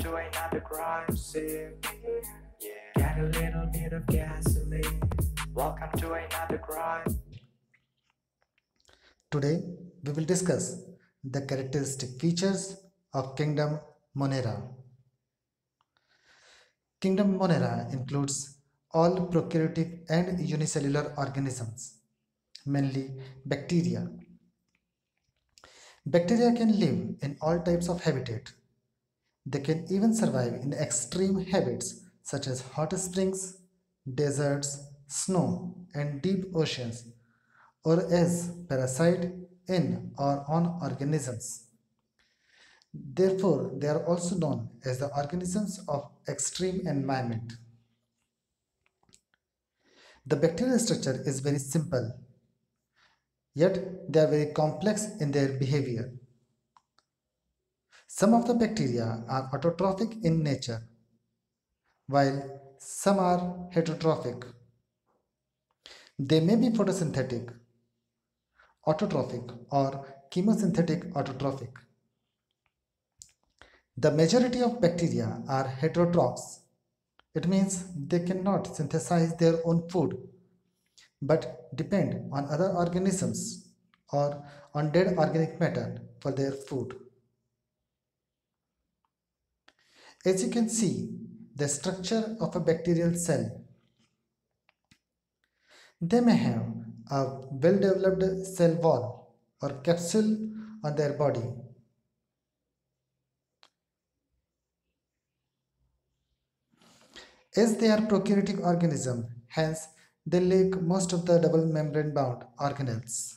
to another crime scene. Yeah. Get a little bit of gasoline. Welcome to another crime. Today, we will discuss the characteristic features of Kingdom Monera. Kingdom Monera includes all prokaryotic and unicellular organisms, mainly bacteria. Bacteria can live in all types of habitat. They can even survive in extreme habits such as hot springs, deserts, snow, and deep oceans, or as parasite in or on organisms. Therefore, they are also known as the organisms of extreme environment. The bacterial structure is very simple, yet they are very complex in their behavior. Some of the bacteria are autotrophic in nature, while some are heterotrophic. They may be photosynthetic, autotrophic, or chemosynthetic autotrophic. The majority of bacteria are heterotrophs. It means they cannot synthesize their own food but depend on other organisms or on dead organic matter for their food. As you can see, the structure of a bacterial cell, they may have a well-developed cell wall or capsule on their body. As they are prokaryotic organisms, hence they lack most of the double membrane bound organelles.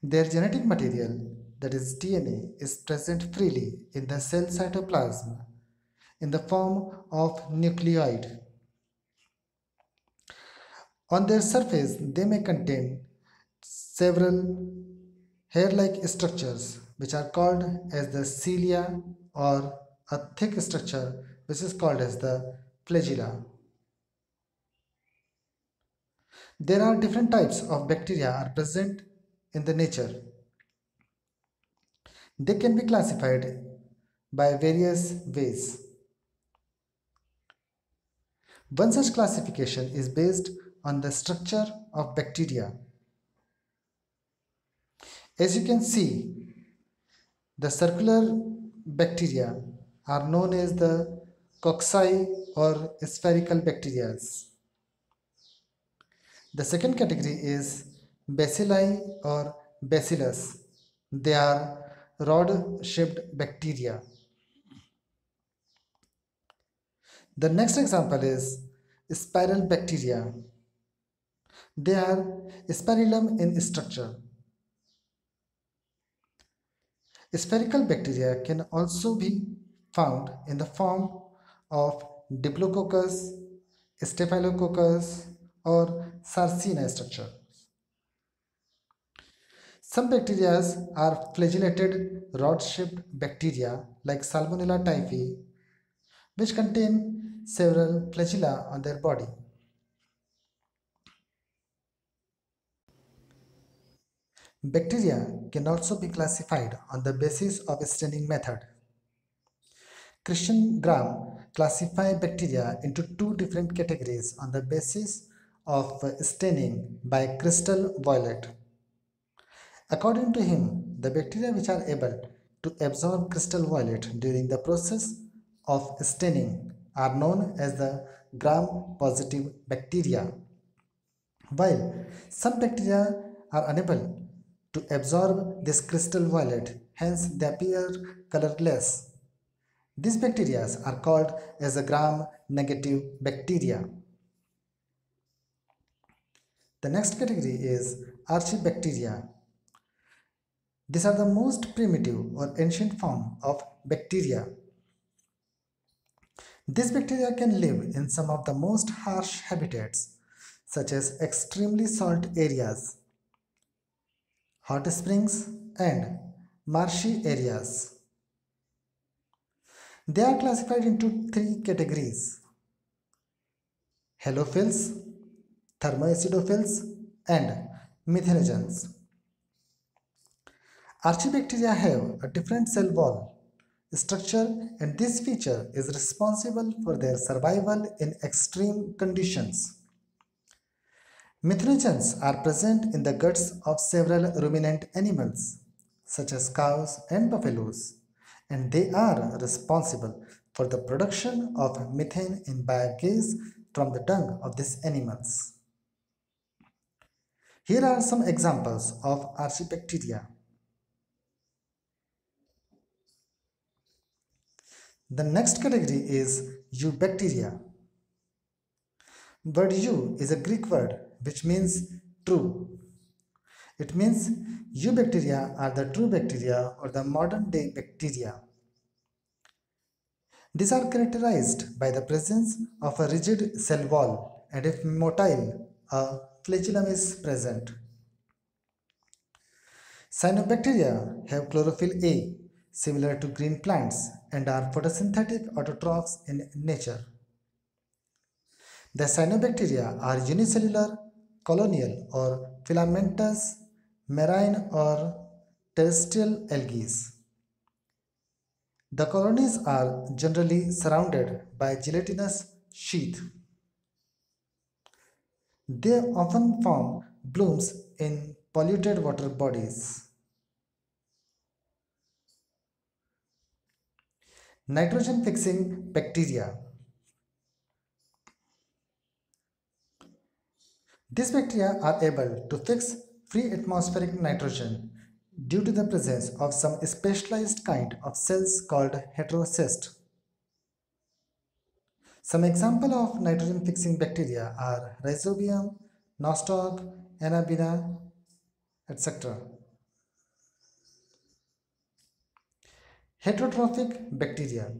Their genetic material, that is DNA, is present freely in the cell cytoplasm in the form of nucleoid. On their surface, they may contain several hair-like structures which are called as the cilia, or a thick structure which is called as the flagella. There are different types of bacteria are present in the nature. They can be classified by various ways. One such classification is based on the structure of bacteria. As you can see, the circular bacteria are known as the cocci or spherical bacteria. The second category is bacilli or bacillus. They are rod-shaped bacteria. The next example is spiral bacteria. They are spirillum in structure. Spherical bacteria can also be found in the form of Diplococcus, Staphylococcus, or Sarcina structure. Some bacteria are flagellated rod-shaped bacteria like Salmonella typhi, which contain several flagella on their body. Bacteria can also be classified on the basis of staining method. Christian Graham classified bacteria into two different categories on the basis of staining by crystal violet. According to him, the bacteria which are able to absorb crystal violet during the process of staining are known as the gram-positive bacteria, while some bacteria are unable to absorb this crystal violet, hence they appear colorless. These bacteria are called as a gram-negative bacteria. The next category is archibacteria. These are the most primitive or ancient form of bacteria. These bacteria can live in some of the most harsh habitats, such as extremely salt areas, hot springs, and marshy areas. They are classified into three categories: halophils, thermoacidophils, and methanogens. Archibacteria have a different cell wall structure, and this feature is responsible for their survival in extreme conditions. Methanogens are present in the guts of several ruminant animals, such as cows and buffaloes, and they are responsible for the production of methane in biogas from the dung of these animals. Here are some examples of archaebacteria. The next category is eubacteria. Word eu is a Greek word which means true. It means eubacteria are the true bacteria or the modern day bacteria. These are characterized by the presence of a rigid cell wall, and if motile, a flagellum is present. Cyanobacteria have chlorophyll A, similar to green plants, and are photosynthetic autotrophs in nature. The cyanobacteria are unicellular, colonial, or filamentous, marine, or terrestrial algae. The colonies are generally surrounded by gelatinous sheath. They often form blooms in polluted water bodies. Nitrogen fixing bacteria. These bacteria are able to fix free atmospheric nitrogen due to the presence of some specialized kind of cells called heterocysts. Some examples of nitrogen fixing bacteria are Rhizobium, Nostoc, Anabaena, etc. Heterotrophic bacteria.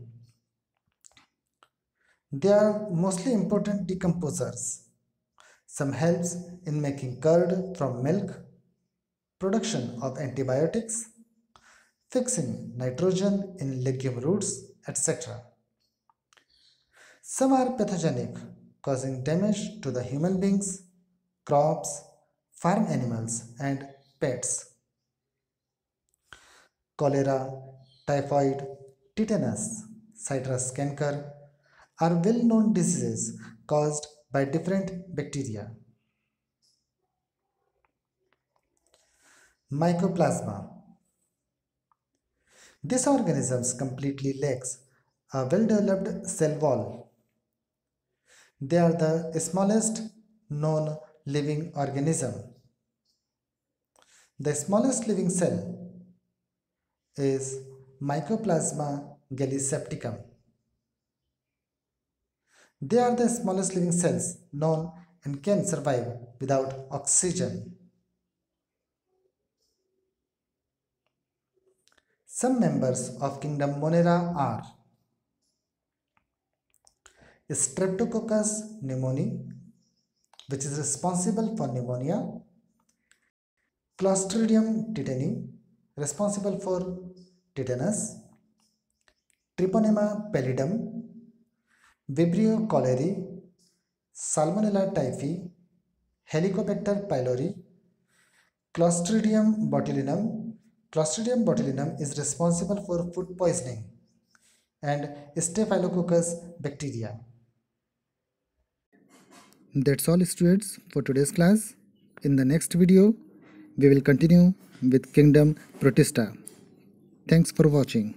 They are mostly important decomposers. Some helps in making curd from milk, production of antibiotics, fixing nitrogen in legume roots, etc. Some are pathogenic, causing damage to the human beings, crops, farm animals, and pets. Cholera, typhoid, tetanus, citrus canker are well-known diseases caused by different bacteria. Mycoplasma. This organism completely lacks a well-developed cell wall. They are the smallest known living organism. The smallest living cell is Mycoplasma gallisepticum. They are the smallest living cells known and can survive without oxygen. Some members of kingdom Monera are Streptococcus pneumoniae, which is responsible for pneumonia, Clostridium tetani, responsible for tetanus, Treponema pallidum, Vibrio cholerae, Salmonella typhi, Helicobacter pylori, Clostridium botulinum. Clostridium botulinum is responsible for food poisoning, and Staphylococcus bacteria. That's all, students, for today's class. In the next video, we will continue with kingdom Protista. Thanks for watching.